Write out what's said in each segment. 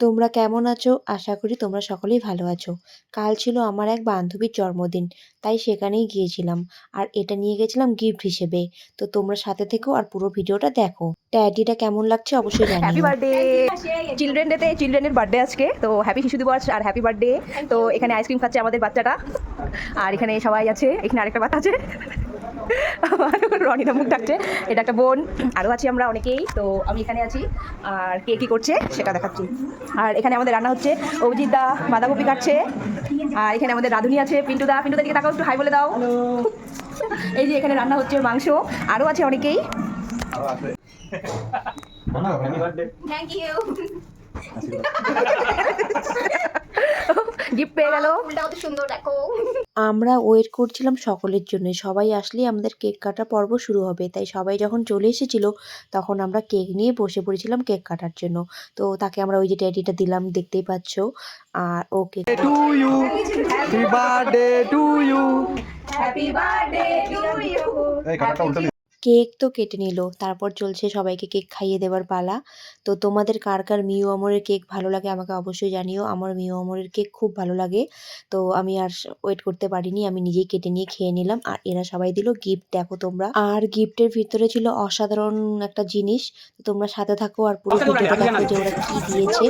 তোমরা কেমন আছো? আশা করি তোমরা সকলেই ভালো আছো। কাল ছিল আমার এক বান্ধবীর জন্মদিন। তাই সেখানেই গিয়েছিলাম। আর এটা নিয়ে গেছিলাম গিফট হিসেবে। তো তোমরা সাথে থেকো আর পুরো ভিডিওটা দেখো। ট্যাডিটা কেমন লাগছে অবশ্যই হ্যাপি জানিও। বার্থডে চিলড্রেন ডেতে চিলড্রেনের বার্থডে আজকে, তো হ্যাপি শিশু দিবস আর হ্যাপি বার্থডে। তো এখানে আইসক্রিম খাচ্ছে আমাদের বাচ্চাটা, আর এখানে সবাই আছে। এখানে আরেকটা বাচ্চা আছে, রনিদা মুখ ডাকছে। এটা একটা বোন, আরও আছি আমরা অনেকেই। তো আমি এখানে আছি, আর কে কী করছে সেটা দেখাচ্ছি। আর এখানে আমাদের রান্না হচ্ছে, অভিজিৎ দা বাঁধাকপি কাটছে, আর এখানে আমাদের রাধুনি আছে, পিন্টুদা দিকে তাকাও, একটু হাই বলে দাও। এই যে এখানে রান্না হচ্ছে মাংস, আরও আছে অনেকেই। Thank you. গিফট পেয়ে গেল। ফুলটাও তো সুন্দর দেখো। আমরা ওয়েট করছিলাম সকলের জন্য। সবাই আসলেই আমাদের কেক কাটা পর্ব শুরু হবে। তাই সবাই যখন চলে এসেছিল তখন আমরা কেক নিয়ে বসে পড়েছিলাম কেক কাটার জন্য। তো তাকে আমরা ওই যে ট্যাডিটা দিলাম, দেখতেই পাচ্ছ। আর ও cake to you. Happy birthday to you. Happy birthday to you. Cake তো কেটে নিল। তারপর চলছে সবাইকে কেক খাইয়ে দেওয়ার পালা। তো তোমাদের কার কার মিউ আমরের কেক ভালো লাগে আমাকে অবশ্যই জানিও। আমার মিউ আমরের কেক খুব ভালো লাগে। তো আমি আর ওয়েট করতে পারিনি, আমি নিজেই কেটে নিয়ে খেয়ে নিলাম। আর এরা সবাই দিল গিফট, দেখো তোমরা। আর গিফটের ভিতরে ছিল অসাধারণ একটা জিনিস। তো তোমরা সাথে থাকো আর পুরো ভিডিওটা দেখো যে ওরা কি দিয়েছে।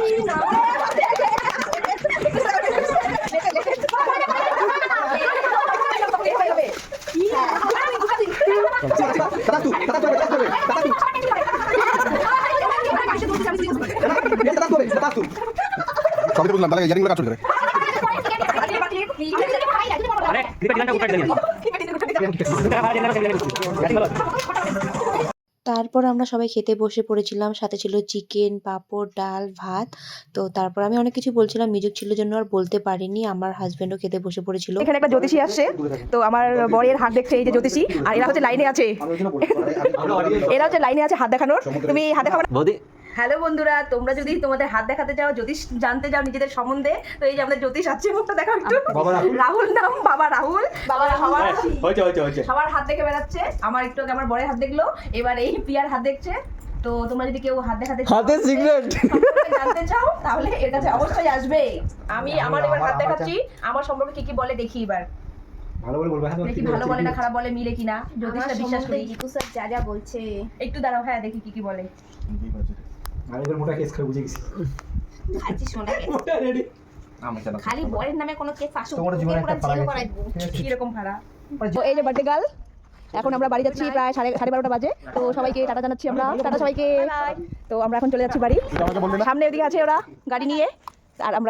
সবই বললাম তাহলে জানি কাজ করে তারপর আমরা সবাই খেতে বসে পড়েছিলাম। সাথে ছিল চিকেন, পাঁপড়, ডাল, ভাত। তো তারপর আমি অনেক কিছু বলছিলাম, মিউজিক ছিল জন্য আর বলতে পারিনি। আমার হাজবেন্ডও খেতে বসে পড়েছিল। এখানে একটা জ্যোতিষী আসছে, তো আমার বরের হাত দেখছে, এই যে জ্যোতিষী। আর এরা হচ্ছে লাইনে আছে, এরা হচ্ছে লাইনে আছে হাত দেখানোর। তুমি হাত দেখাবে না? হ্যালো বন্ধুরা, তোমরা যদি তোমাদের হাত দেখাতে চাও, জ্যোতিষ জানতে চাও নিজেদের সম্বন্ধে, তো এই যে আমাদের জ্যোতিষ আছে, মুখটা দেখাও একটু। রাহুল নাম, বাবা রাহুল। সবার হাত দেখে বেড়াচ্ছে। আমার একটু আগে আমার বরের হাত দেখলো, এবার এই প্রিয়ার হাত দেখছে। তো তোমরা যদি কেউ হাত দেখাতে জানতে চাও তাহলে এর কাছে অবশ্যই আসবে। আমি আমার এবার হাত দেখাচ্ছি, আমার সম্পর্কে কি কি বলে দেখি এবার। ভালো বলে বলবে, দেখি ভালো বলে না খারাপ বলে, মিলে কিনা। জ্যোতিষটা বিশ্বাস করি। জিকু স্যার যা যা বলছে একটু দাঁড়াও, হ্যাঁ দেখি কি কি বলে। আমি এর মোটা কেস করে বুঝে গেছি খাচ্ছি শোনা মোটা রেডি আমি জানা খালি বরের নামে কোনো কেস আসুক, তোমার জীবনে একটা পাড়া করাই দেবো। কি রকম ভাড়া। তো এই যে বার্থডে গার্ল, এখন আমরা বাড়ি যাচ্ছি, প্রায় 12:30 বাজে। তো সবাইকে টাটা জানাচ্ছি আমরা, টাটা সবাইকে। তো আমরা এখন চলে যাচ্ছি বাড়ি। সামনে ওদিকে আছে ওরা গাড়ি নিয়ে, আর আমরা